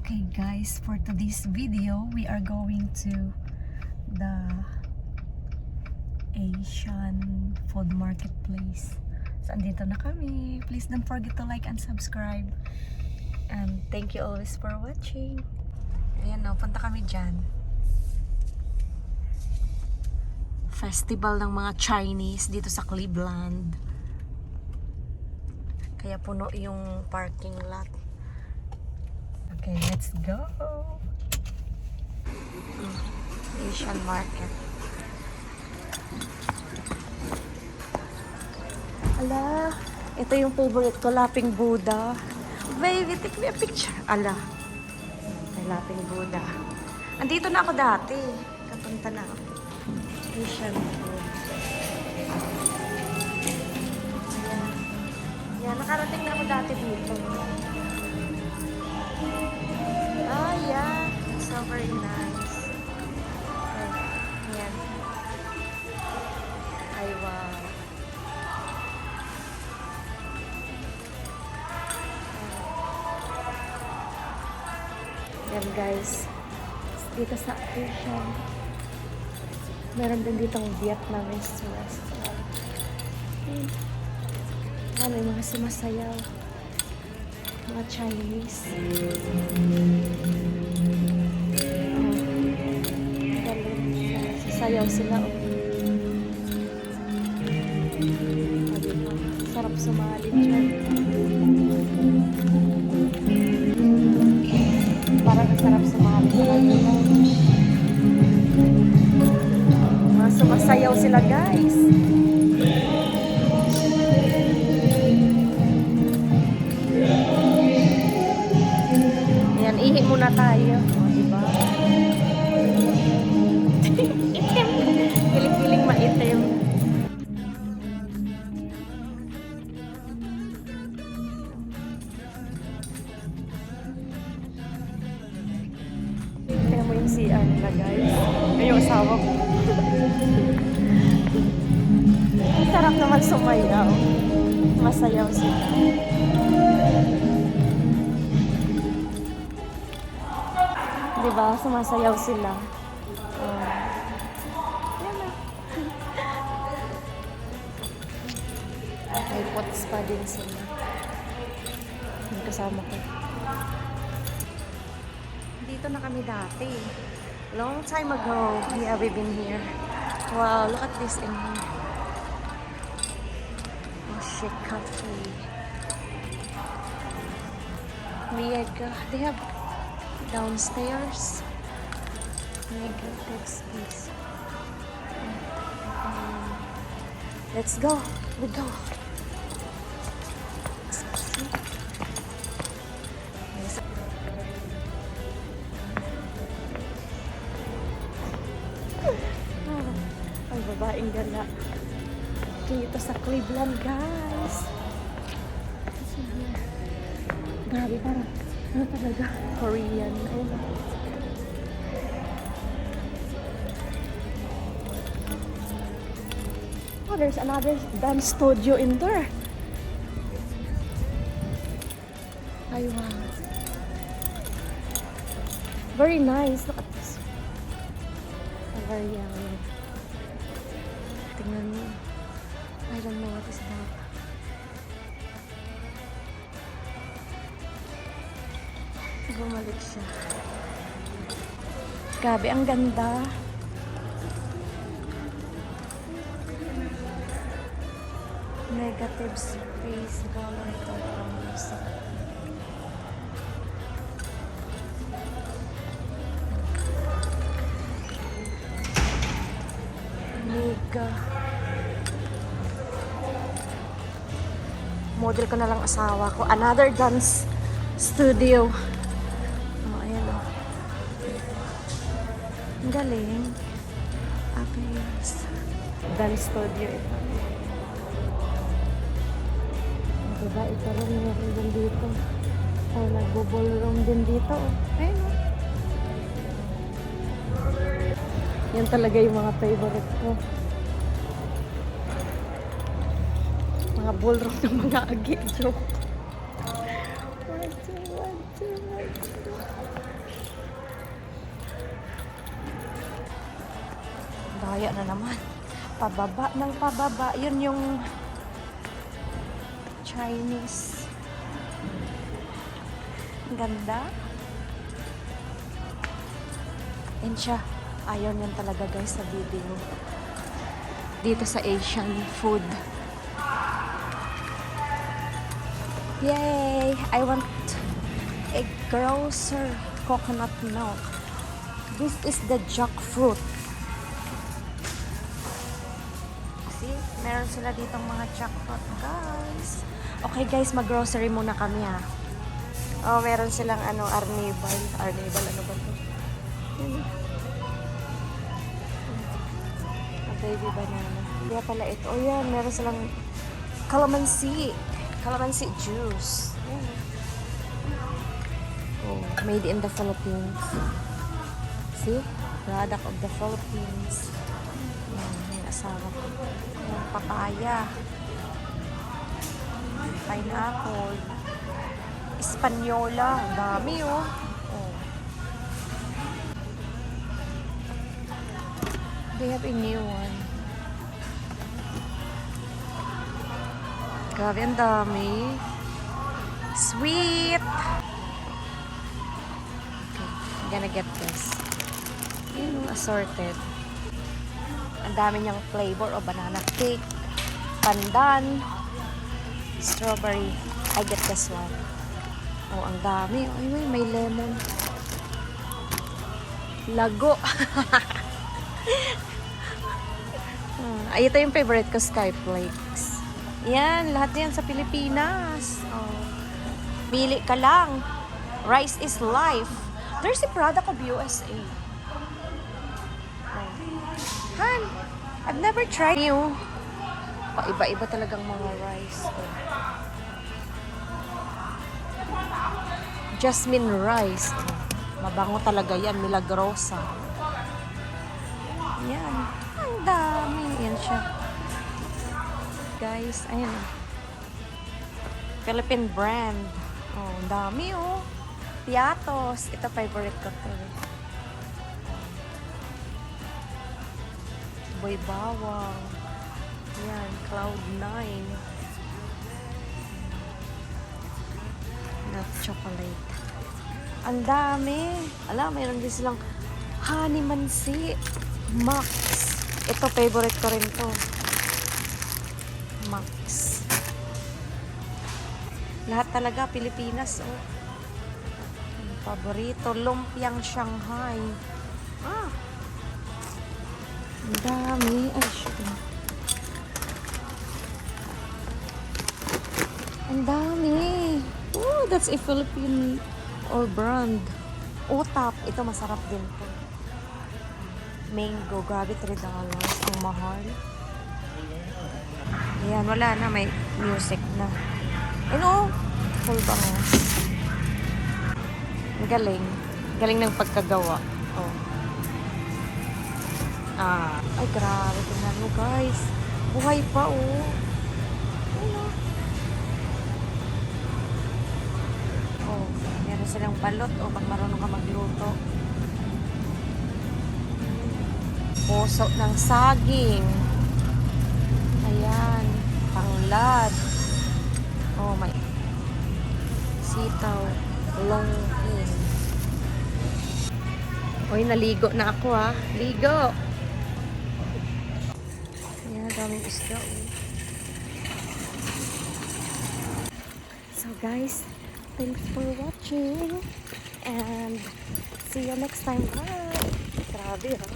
Okay guys, for today's video, we are going to the Asian food marketplace. So, andito na kami. Please don't forget to like and subscribe. And thank you always for watching. Ayan o, punta kami dyan. Festival ng mga Chinese dito sa Cleveland. Kaya puno yung parking lot. Okay, let's go. Asian market. Ala, ito yung favorite ko, Laping Buddha. Baby, take me a picture. Ala, may Laping Buddha. Andito na ako dati. Kapunta na ako. Asian food. Yan, nakarating na ako dati dito. Oh, yeah. So very nice. Ayan. Ay, wow. Yan, guys. Dito sa Asian. Meron din ditong Vietnamese restaurant. Ano, yung mga sumasayaw. Mga Chinese. Sasayaw sila. Sarap sumali dyan. Parang sarap sumali. Mga sumasayaw sila, guys. Ihi muna tayo. O, diba? Itim. Piling-piling maitim. Tingnan mo yung CR nila, guys. Ay, yung asawa ko. Ang sarap naman sumayaw. Masayaw sila. Diba? Sumasayaw sila. Yan na. May pots pa din sila. Yung kasama ko. Dito na kami dati. Long time ago. Yeah, we've been here. Wow, look at this in here. Oh, shit, coffee. Mega. They have downstairs. Negative space. Let's go. We go. Ang babaeng gala. Dito sa Cleveland, guys. Grabe, parang ano talaga? Korean. Oh, there's another dance studio in there. Ay, wow. Very nice. Look at this. Very young. Tingnan mo. I don't know what is that. Bumalik siya. Grabe, ang ganda. Negative space. Gallery programs. Mega. Model ko na lang asawa ko. Another dance studio. Ang galing. Okay, yes. Dance studio ito. Ang babae pa rin meron din dito. O, nagbo-ballroom din dito. Ayun o. Yan talaga yung mga favorite ko. Mga ballroom ng mga agi. Joke. Daya na naman. Pababa ng pababa. Yun yung Chinese. Ang ganda. And siya. Ayaw niyan talaga guys sa video. Dito sa Asian food. Yay! I want a grocer coconut milk. This is the jackfruit. See? Meron sila ditong mga jackfruit, guys. Okay, guys, mag-grocery muna kami, ha. Oh, meron silang, arnibal. Arnibal, ano ba ito? A baby banana. Kaya pala ito. Oh, yan. Meron silang calamansi. Calamansi juice. Yan. Oh, made in the Philippines. See? Product of the Philippines. Yan, yung asawa ko. Yan, papaya. Pineapple. Espanyola. Ang dami, oh. Oh. They have a new one. Grabe, ang dami. Sweet! Okay, I'm gonna get this. Yun, assorted. Ang dami niyang flavor o banana cake, pandan, strawberry. I get this one. Oh, ang dami. Ay, may lemon. Lago. Ay, ito yung favorite ko, Sky Flakes. Yan, lahat yan sa Pilipinas. Oh. Pili ka lang. Rice is life. There's a product of USA. Oh. Han, I've never tried new. Paiba-iba talagang mga rice. Oh. Jasmine rice. Oh. Mabango talaga yan. Milagrosa. Yan. Ang dami. Yan siya. Guys, ayan. Philippine brand. Oh, ang dami oh. Piatos. Ito favorite ko to. Boy bawang. Yan, Cloud9. Nut chocolate. Ang dami. Alam, mayroon din silang honey mansi. Max. Ito, favorite ko rin to. Max. Lahat talaga, Pilipinas, oh. Paborito, lumpiang Shanghai. Ah. Ang dami. Ay, shit. Ang dami. Oh, that's a Philippine or brand. Utap. Ito, masarap din to. Mango. Grabe, $3. Ang mahal. Ayan, wala na. May music na. Ano? Full bangus. Ang galing. Galing ng pagkagawa. Oh. Ah. Ay, grabe. Tingnan mo, guys. Buhay pa, oh. Ano? Oh. Meron silang balot, oh. Pag marunong ka magluto. Puso ng saging. Ayan. Tanglad. Oh my. Sitaw. Longin. Uy, naligo na ako ah. Ligo. Ayan, daming isda. So guys, thanks for watching. And see you next time. Bye. Grabe ha.